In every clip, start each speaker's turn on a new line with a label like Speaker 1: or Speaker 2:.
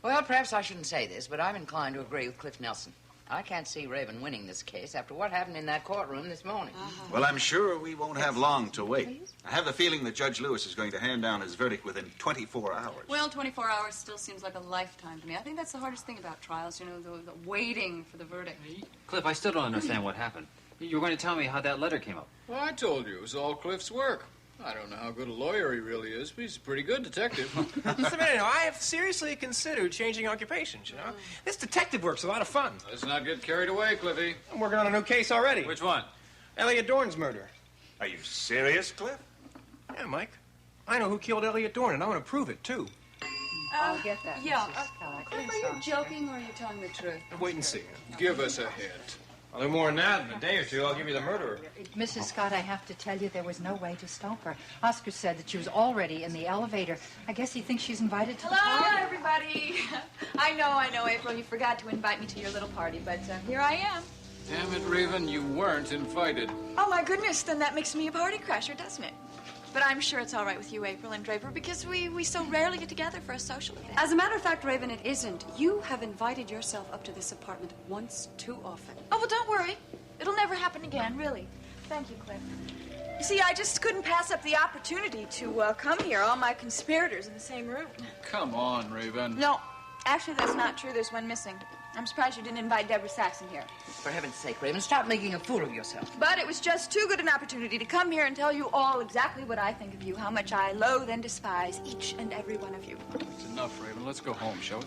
Speaker 1: Well, perhaps I shouldn't say this, but I'm inclined to agree with Cliff Nelson. I can't see Raven winning this case after what happened in that courtroom this morning.
Speaker 2: Well, I'm sure we won't have long to wait. I have the feeling that Judge Lewis is going to hand down his verdict within 24 hours.
Speaker 3: Well, 24 hours still seems like a lifetime to me. I think that's the hardest thing about trials, you know, the waiting for the verdict.
Speaker 4: Cliff, I still don't understand what happened. You were going to tell me how that letter came up.
Speaker 5: Well, I told you. It was all Cliff's work. I don't know how good a lawyer he really is, but he's a pretty good detective.
Speaker 6: Just a minute now. I have seriously considered changing occupations, you know. This detective work's a lot of fun.
Speaker 5: Let's not get carried away, Cliffy.
Speaker 6: I'm working on a new case already.
Speaker 4: Which one?
Speaker 6: Elliott Dorn's murder.
Speaker 2: Are you serious, Cliff?
Speaker 6: Yeah, Mike. I know who killed Elliott Dorn, and I want to prove it, too.
Speaker 3: I'll get that, yeah. Cliff, are you joking or are you telling the truth?
Speaker 6: Wait and see.
Speaker 5: Give us a hint.
Speaker 6: I'll do more than that. In a day or two, I'll give you the murderer.
Speaker 7: Mrs. Scott, I have to tell you, there was no way to stop her. Oscar said that she was already in the elevator. I guess he thinks she's invited to the party.
Speaker 3: Hello, everybody. I know, April, you forgot to invite me to your little party, but here I am.
Speaker 5: Damn it, Raven, you weren't invited.
Speaker 3: Oh, my goodness, then that makes me a party crasher, doesn't it? But I'm sure it's all right with you, April and Draper, because we so rarely get together for a social event.
Speaker 8: As a matter of fact, Raven, it isn't. You have invited yourself up to this apartment once too often.
Speaker 3: Oh, well, don't worry. It'll never happen again, really. Thank you, Cliff. You see, I just couldn't pass up the opportunity to come here, all my conspirators in the same room.
Speaker 5: Come on, Raven.
Speaker 3: No, actually, that's not true. There's one missing. I'm surprised you didn't invite Deborah Saxon here.
Speaker 1: For heaven's sake, Raven, stop making a fool of yourself.
Speaker 3: But it was just too good an opportunity to come here and tell you all exactly what I think of you, how much I loathe and despise each and every one of you.
Speaker 5: It's enough, Raven. Let's go home, shall we?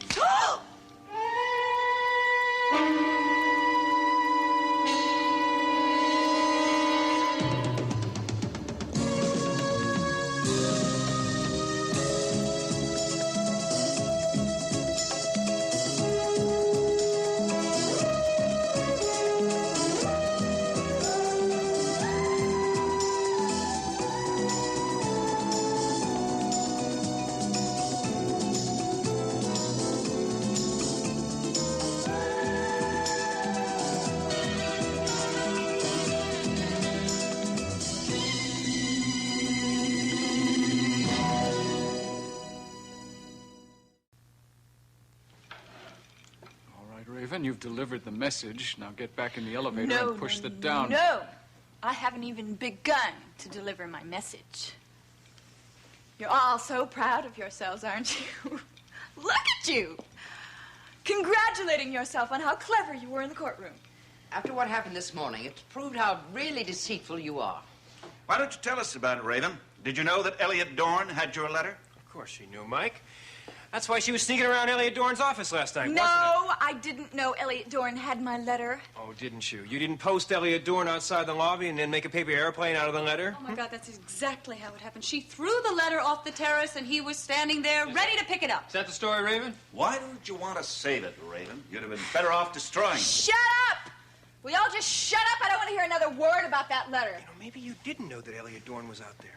Speaker 5: You've delivered the message. Now get back in the elevator and push that down.
Speaker 3: No, I haven't even begun to deliver my message. You're all so proud of yourselves, aren't you? Look at you! Congratulating yourself on how clever you were in the courtroom.
Speaker 1: After what happened this morning, it's proved how really deceitful you are.
Speaker 2: Why don't you tell us about it, Raven? Did you know that Elliott Dorn had your letter?
Speaker 6: Of course she knew, Mike. That's why she was sneaking around Elliott Dorn's office last night, wasn't it?
Speaker 3: No, I didn't know Elliott Dorn had my letter.
Speaker 6: Oh, didn't you? You didn't post Elliott Dorn outside the lobby and then make a paper airplane out of the letter?
Speaker 8: Oh, my God, that's exactly how it happened. She threw the letter off the terrace, and he was standing there ready to pick it up.
Speaker 4: Is that the story, Raven?
Speaker 2: Why don't you want to save it, Raven? You'd have been better off destroying it.
Speaker 3: Shut up! Will y'all just shut up? I don't want to hear another word about that letter.
Speaker 6: You know, maybe you didn't know that Elliott Dorn was out there.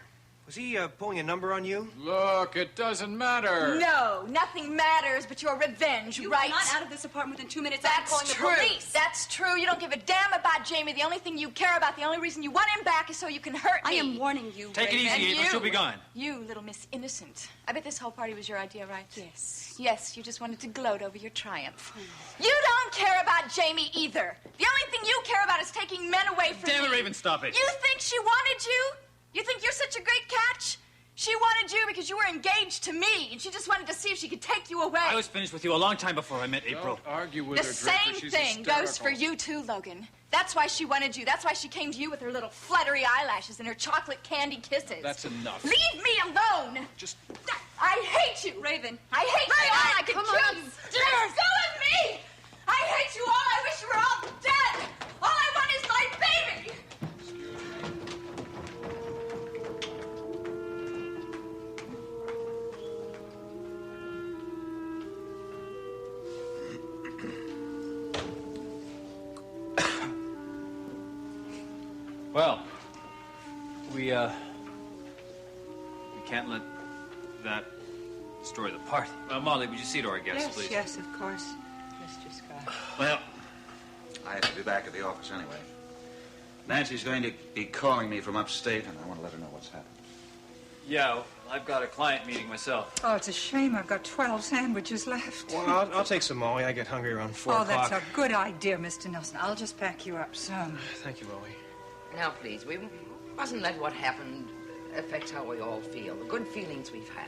Speaker 6: Was he pulling a number on you?
Speaker 5: Look, it doesn't matter.
Speaker 3: No, nothing matters but your revenge,
Speaker 8: you
Speaker 3: right?
Speaker 8: You were not out of this apartment within 2 minutes.
Speaker 3: That's
Speaker 8: calling
Speaker 3: true.
Speaker 8: The police.
Speaker 3: That's true. You don't give a damn about Jamie. The only thing you care about, the only reason you want him back is so you can hurt me.
Speaker 8: I am warning you,
Speaker 4: Take it easy, April. She'll be gone.
Speaker 3: You, little Miss Innocent. I bet this whole party was your idea, right?
Speaker 8: Yes.
Speaker 3: Yes, you just wanted to gloat over your triumph. You don't care about Jamie either. The only thing you care about is taking men away from me.
Speaker 4: Damn it, Raven, stop it.
Speaker 3: You think she wanted you? You think you're such a great catch? She wanted you because you were engaged to me, and she just wanted to see if she could take you away.
Speaker 4: I was finished with you a long time before I met April.
Speaker 5: Don't argue with
Speaker 3: the
Speaker 5: her,
Speaker 3: same
Speaker 5: Draper. She's
Speaker 3: thing
Speaker 5: hysterical.
Speaker 3: goes for you, too, Logan. That's why she wanted you. That's why she came to you with her little fluttery eyelashes and her chocolate candy kisses.
Speaker 5: That's enough.
Speaker 3: Leave me alone.
Speaker 5: Just...
Speaker 3: I hate you.
Speaker 8: Raven.
Speaker 3: I hate you all. I could
Speaker 8: come
Speaker 3: kill
Speaker 8: on.
Speaker 3: you. Let go of me. I hate you all. I wish you were all dead. All I want is my baby.
Speaker 4: Well, we can't let that destroy the party. Molly, would you see to our guests, please?
Speaker 7: Yes, of course, Mr. Scott.
Speaker 2: Well, I have to be back at the office anyway. Nancy's going to be calling me from upstate, and I want to let her know what's happened.
Speaker 4: Yeah, well, I've got a client meeting myself.
Speaker 7: Oh, it's a shame. I've got 12 sandwiches left.
Speaker 6: Well, I'll take some, Molly. I get hungry around 4
Speaker 7: Oh,
Speaker 6: o'clock.
Speaker 7: that's a good idea, Mr. Nelson. I'll just pack you up some.
Speaker 6: Thank you, Molly.
Speaker 1: Now, please, we mustn't let what happened affect how we all feel, the good feelings we've had.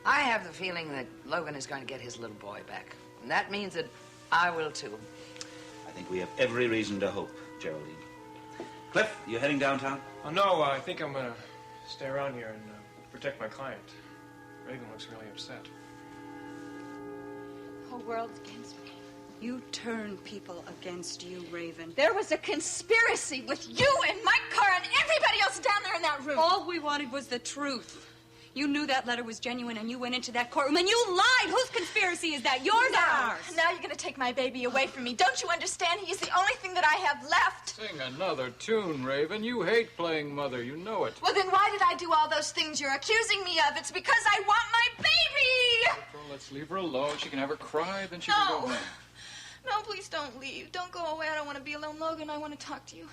Speaker 1: I have the feeling that Logan is going to get his little boy back. And that means that I will, too.
Speaker 2: I think we have every reason to hope, Geraldine. Cliff, you heading downtown?
Speaker 6: Oh, no, I think I'm going to stay around here and protect my client. Raven looks really upset.
Speaker 8: The whole world's against me. You turn people against you, Raven. There was a conspiracy with you and Mike Carr and everybody else down there in that room. All we wanted was the truth. You knew that letter was genuine, and you went into that courtroom, and you lied. Whose conspiracy is that? Yours or ours?
Speaker 3: Now you're going to take my baby away from me. Don't you understand? He's the only thing that I have left.
Speaker 5: Sing another tune, Raven. You hate playing mother. You know it.
Speaker 3: Well, then why did I do all those things you're accusing me of? It's because I want my baby!
Speaker 5: April, let's leave her alone. She can have her cry, then she can go home.
Speaker 3: No, please don't leave. Don't go away. I don't want to be alone. Logan, I want to talk to you.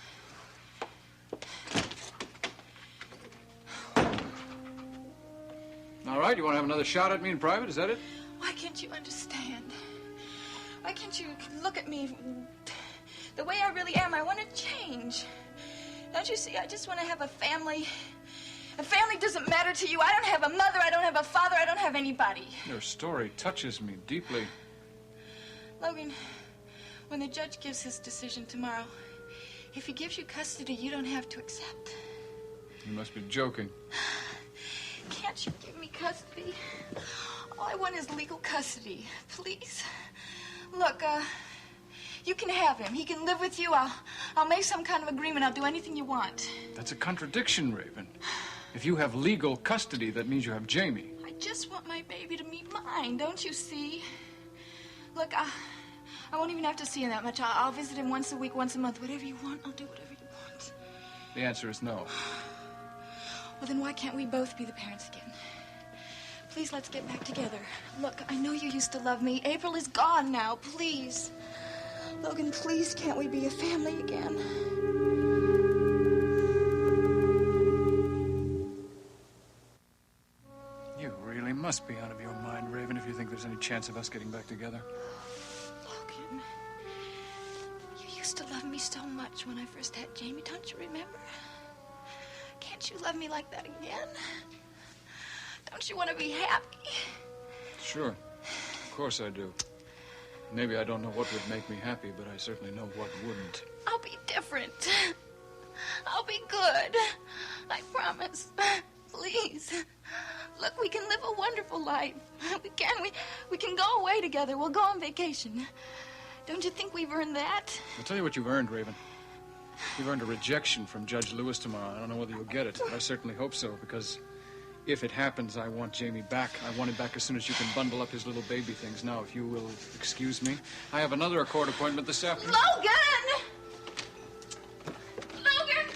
Speaker 5: All right, you want to have another shot at me in private? Is that it?
Speaker 3: Why can't you understand? Why can't you look at me the way I really am? I want to change. Don't you see? I just want to have a family. A family doesn't matter to you. I don't have a mother. I don't have a father. I don't have anybody.
Speaker 5: Your story touches me deeply.
Speaker 3: Logan, when the judge gives his decision tomorrow, if he gives you custody, you don't have to accept.
Speaker 5: You must be joking.
Speaker 3: Can't you give me custody? All I want is legal custody, please. Look, you can have him. He can live with you. I'll make some kind of agreement. I'll do anything you want.
Speaker 5: That's a contradiction, Raven. If you have legal custody, that means you have Jamie.
Speaker 3: I just want my baby to meet mine, don't you see? Look, I won't even have to see him that much. I'll visit him once a week, once a month. Whatever you want, I'll do whatever you want.
Speaker 5: The answer is no.
Speaker 3: Well, then why can't we both be the parents again? Please, let's get back together. Look, I know you used to love me. April is gone now, please. Logan, please, can't we be a family again?
Speaker 5: You really must be out of your mind, Raven, if you think there's any chance of us getting back together.
Speaker 3: Logan, you used to love me so much when I first had Jamie. Don't you remember? Can't you love me like that again? Don't you want to be happy?
Speaker 5: Sure. Of course I do. Maybe I don't know what would make me happy, but I certainly know what wouldn't.
Speaker 3: I'll be different. I'll be good. I promise. Please. Look, we can live a wonderful life. We can go away together. We'll go on vacation. Don't you think we've earned that?
Speaker 5: I'll tell you what you've earned, Raven. You've earned a rejection from Judge Lewis tomorrow. I don't know whether you'll get it, but I certainly hope so, because if it happens, I want Jamie back. I want him back as soon as you can bundle up his little baby things. Now, if you will excuse me, I have another court appointment this afternoon.
Speaker 3: Logan! Logan!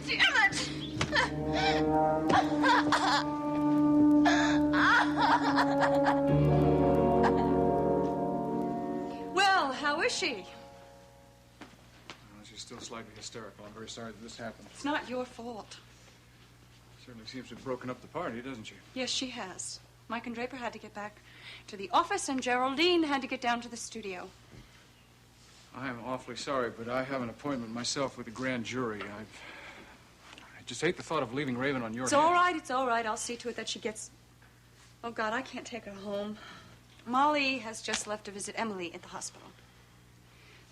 Speaker 3: Damn it!
Speaker 8: Well, how is she?
Speaker 5: She's still slightly hysterical. I'm very sorry that this happened.
Speaker 8: It's not your fault.
Speaker 5: Certainly seems to have broken up the party, doesn't she?
Speaker 8: Yes, she has. Mike and Draper had to get back to the office, and Geraldine had to get down to the studio.
Speaker 5: I am awfully sorry, but I have an appointment myself with the grand jury. I just hate the thought of leaving Raven on your
Speaker 8: It's
Speaker 5: hands.
Speaker 8: all right, it's all right. I'll see to it that she gets... Oh, God, I can't take her home. Molly has just left to visit Emily at the hospital.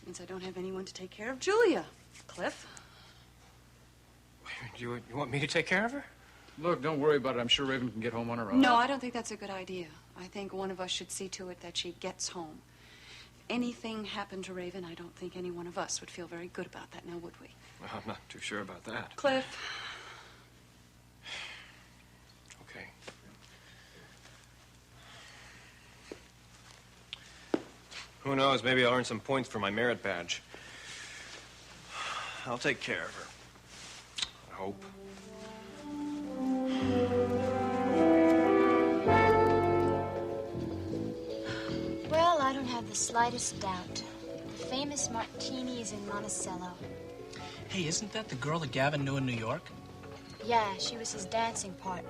Speaker 8: Means I don't have anyone to take care of Julia. Cliff?
Speaker 6: You want me to take care of her?
Speaker 5: Look, don't worry about it. I'm sure Raven can get home on her own.
Speaker 8: No, I don't think that's a good idea. I think one of us should see to it that she gets home. If anything happened to Raven, I don't think any one of us would feel very good about that, now would we?
Speaker 6: Well, I'm not too sure about that.
Speaker 8: Cliff?
Speaker 6: Okay. Who knows? Maybe I'll earn some points for my merit badge. I'll take care of her. I hope.
Speaker 9: Well, I don't have the slightest doubt. The famous martini is in Monticello.
Speaker 10: Hey, isn't that the girl that Gavin knew in New York?
Speaker 9: Yeah, she was his dancing partner.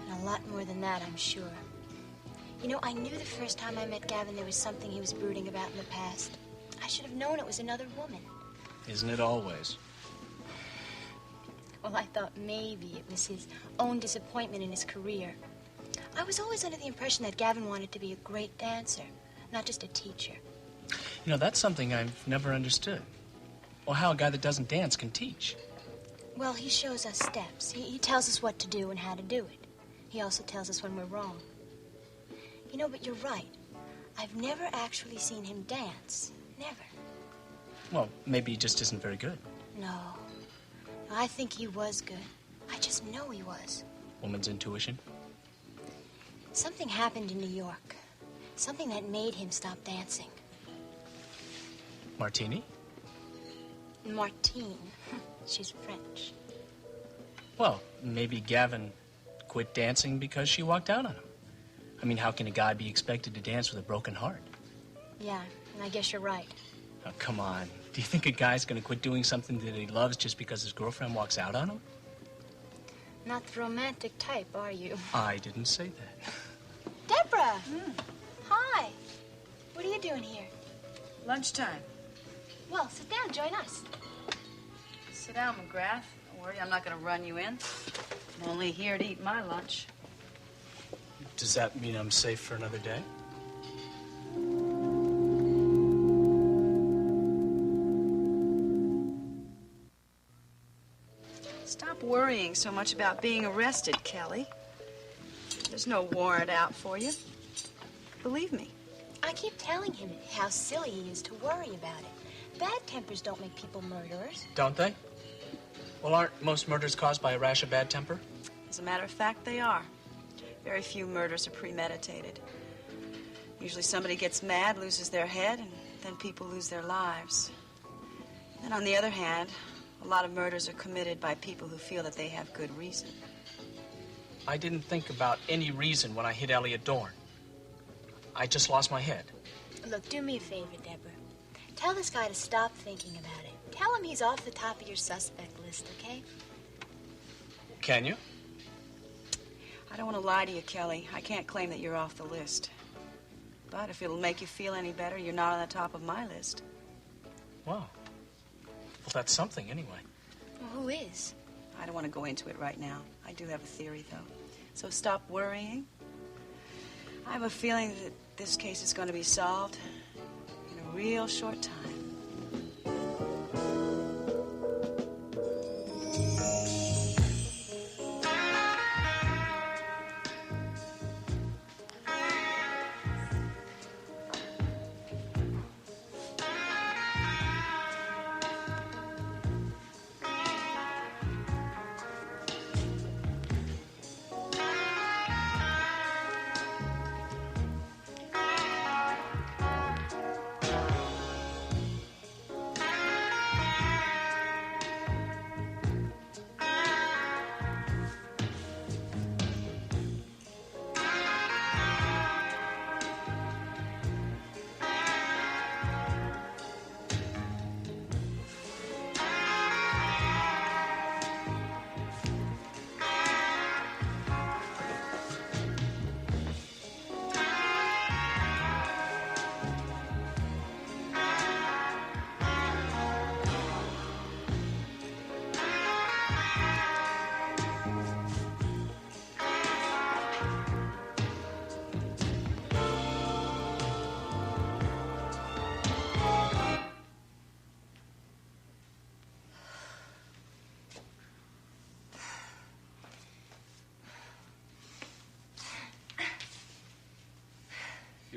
Speaker 9: And a lot more than that, I'm sure. You know, I knew the first time I met Gavin there was something he was brooding about in the past. I should have known it was another woman.
Speaker 10: Isn't it always?
Speaker 9: Well, I thought maybe it was his own disappointment in his career. I was always under the impression that Gavin wanted to be a great dancer, not just a teacher.
Speaker 10: You know, that's something I've never understood. Well, how a guy that doesn't dance can teach.
Speaker 9: Well, he shows us steps. He tells us what to do and how to do it. He also tells us when we're wrong. You know, but you're right. I've never actually seen him dance. Never.
Speaker 10: Well, maybe he just isn't very good.
Speaker 9: No. I think he was good. I just know he was.
Speaker 10: Woman's intuition?
Speaker 9: Something happened in New York. Something that made him stop dancing.
Speaker 10: Martini?
Speaker 9: Martine. She's French.
Speaker 10: Well, maybe Gavin quit dancing because she walked out on him. I mean, how can a guy be expected to dance with a broken heart?
Speaker 9: Yeah, and I guess you're right.
Speaker 10: Oh, come on. Do you think a guy's going to quit doing something that he loves just because his girlfriend walks out on him?
Speaker 9: Not the romantic type, are you?
Speaker 10: I didn't say that.
Speaker 9: Deborah! Hi. What are you doing here?
Speaker 11: Lunchtime.
Speaker 9: Well, sit down. Join us.
Speaker 11: Sit down, McGrath. Don't worry, I'm not going to run you in. I'm only here to eat my lunch.
Speaker 10: Does that mean I'm safe for another day?
Speaker 11: Stop worrying so much about being arrested, Kelly. There's no warrant out for you. Believe me.
Speaker 9: I keep telling him how silly he is to worry about it. Bad tempers don't make people murderers.
Speaker 10: Don't they? Well, aren't most murders caused by a rash of bad temper?
Speaker 11: As a matter of fact, they are. Very few murders are premeditated. Usually somebody gets mad, loses their head, and then people lose their lives. And on the other hand, a lot of murders are committed by people who feel that they have good reason.
Speaker 10: I didn't think about any reason when I hit Elliott Dorn. I just lost my head.
Speaker 9: Look, do me a favor, Deborah. Tell this guy to stop thinking about it. Tell him he's off the top of your suspect list, okay?
Speaker 10: Can you?
Speaker 11: I don't want to lie to you, Kelly. I can't claim that you're off the list. But if it'll make you feel any better, you're not on the top of my list.
Speaker 10: Wow. Well, that's something anyway.
Speaker 9: Well, who is?
Speaker 11: I don't want to go into it right now. I do have a theory, though. So stop worrying. I have a feeling that this case is going to be solved in a real short time.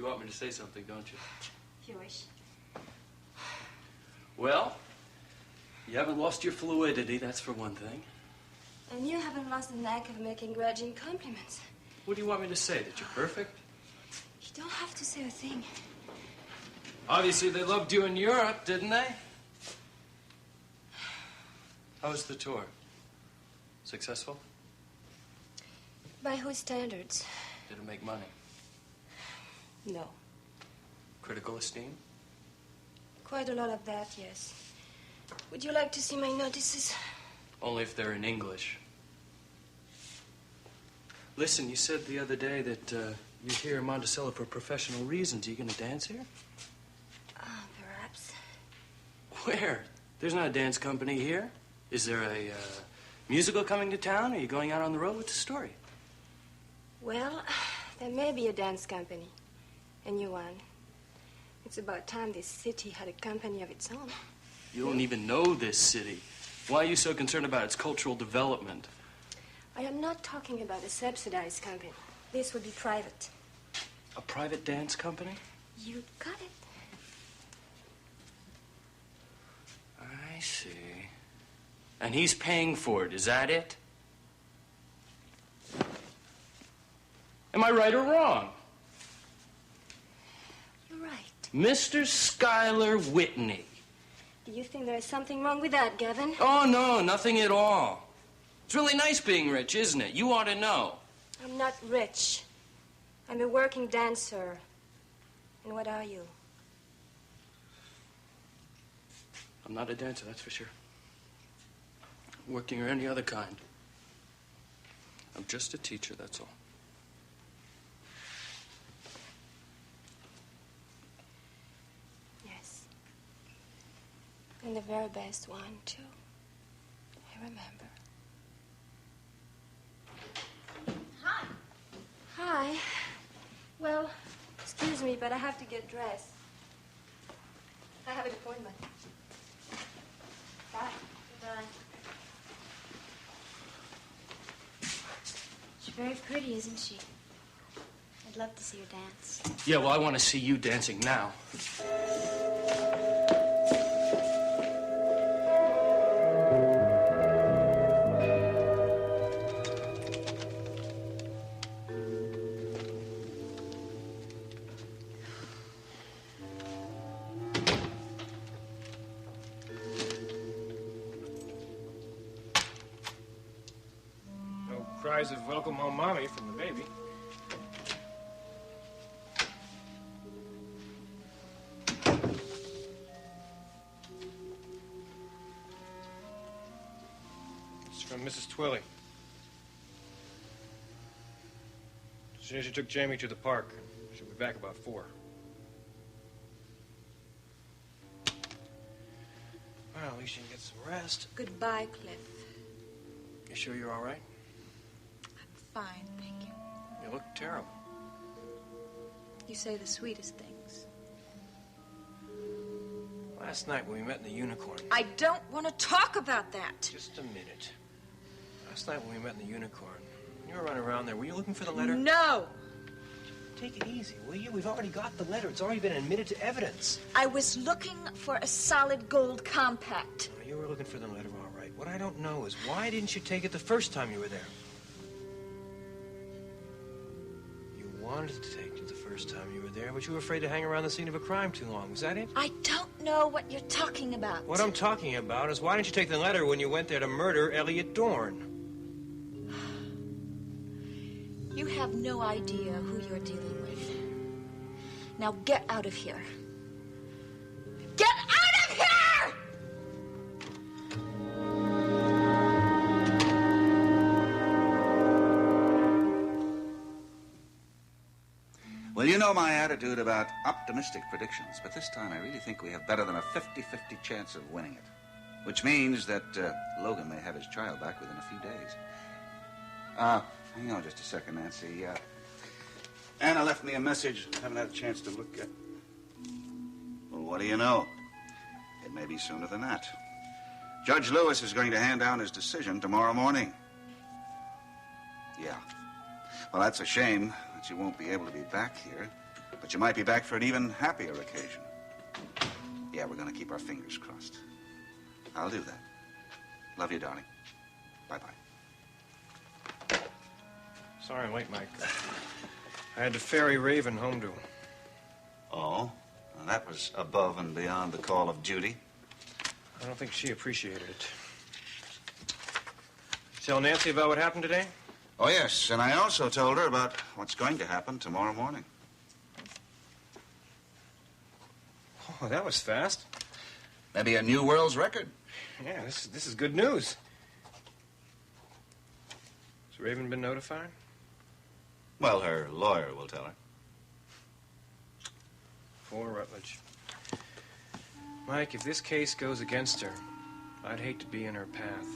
Speaker 12: You want me to say something, don't you?
Speaker 9: If you wish.
Speaker 12: Well, you haven't lost your fluidity, that's for one thing.
Speaker 13: And you haven't lost the knack of making grudging compliments.
Speaker 12: What do you want me to say, that you're perfect?
Speaker 13: You don't have to say a thing.
Speaker 12: Obviously, they loved you in Europe, didn't they? How was the tour? Successful?
Speaker 13: By whose standards?
Speaker 12: Did it make money?
Speaker 13: No.
Speaker 12: Critical esteem?
Speaker 13: Quite a lot of that, yes. Would you like to see my notices?
Speaker 12: Only if they're in English. Listen, you said the other day that you're here in Monticello for professional reasons. Are you going to dance here?
Speaker 13: Perhaps.
Speaker 12: Where? There's not a dance company here. Is there a musical coming to town? Or are you going out on the road? What's the story?
Speaker 13: Well, there may be a dance company. A new one. It's about time this city had a company of its own.
Speaker 12: You don't even know this city. Why are you so concerned about its cultural development?
Speaker 13: I am not talking about a subsidized company. This would be private.
Speaker 12: A private dance company?
Speaker 13: You got it.
Speaker 12: I see. And he's paying for it, is that it? Am I right or wrong?
Speaker 13: You're right.
Speaker 12: Mr. Schuyler Whitney.
Speaker 13: Do you think there is something wrong with that, Gavin?
Speaker 12: Oh, no, nothing at all. It's really nice being rich, isn't it? You ought to know.
Speaker 13: I'm not rich. I'm a working dancer. And what are you?
Speaker 12: I'm not a dancer, that's for sure. Working or any other kind. I'm just a teacher, that's all.
Speaker 13: Yes. And the very best one, too. I remember. Hi. Hi. Well, excuse me, but I have to get dressed. I have an appointment. Bye. Goodbye.
Speaker 9: She's very pretty, isn't she? I'd love to see her dance.
Speaker 12: Yeah, well, I want to see you dancing now.
Speaker 6: Cries of welcome home, mommy, from the baby. It's from Mrs. Twilly. She says she took Jamie to the park. She'll be back about 4. Well, at least you can get some rest.
Speaker 3: Goodbye, Cliff.
Speaker 6: You sure you're all right?
Speaker 3: Fine, thank you.
Speaker 6: You look terrible.
Speaker 3: You say the sweetest things.
Speaker 6: Last night when we met in the Unicorn.
Speaker 3: I don't want to talk about that.
Speaker 6: Just a minute. Last night when we met in the Unicorn, you were running around there. Were you looking for the letter?
Speaker 3: No.
Speaker 6: Take it easy, will you? We've already got the letter. It's already been admitted to evidence.
Speaker 3: I was looking for a solid gold compact.
Speaker 6: You were looking for the letter, all right. What I don't know is why didn't you take it the first time you were there? Wanted to take it the first time you were there, but you were afraid to hang around the scene of a crime too long. Was that it?
Speaker 3: I don't know what you're talking about.
Speaker 6: What I'm talking about is why didn't you take the letter when you went there to murder Elliott Dorn?
Speaker 3: You have no idea who you're dealing with. Now get out of here. Get out of here!
Speaker 2: Well, you know my attitude about optimistic predictions, but this time I really think we have better than a 50-50 chance of winning it. Which means that Logan may have his child back within a few days. Hang on just a second, Nancy. Anna left me a message. Haven't had a chance to look at. Well, what do you know? It may be sooner than that. Judge Lewis is going to hand down his decision tomorrow morning. Yeah. Well, that's a shame that you won't be able to be back here, but you might be back for an even happier occasion. Yeah, we're going to keep our fingers crossed. I'll do that. Love you, darling. Bye-bye.
Speaker 6: Sorry I'm late, Mike. I had to ferry Raven home to him.
Speaker 2: Oh? Well, that was above and beyond the call of duty.
Speaker 6: I don't think she appreciated it. Tell Nancy about what happened today?
Speaker 2: Oh, yes, and I also told her about what's going to happen tomorrow morning.
Speaker 6: Oh, that was fast.
Speaker 2: Maybe a new world's record.
Speaker 6: Yeah, this is good news. Has Raven been notified?
Speaker 2: Well, her lawyer will tell her.
Speaker 6: Poor Rutledge. Mike, if this case goes against her, I'd hate to be in her path.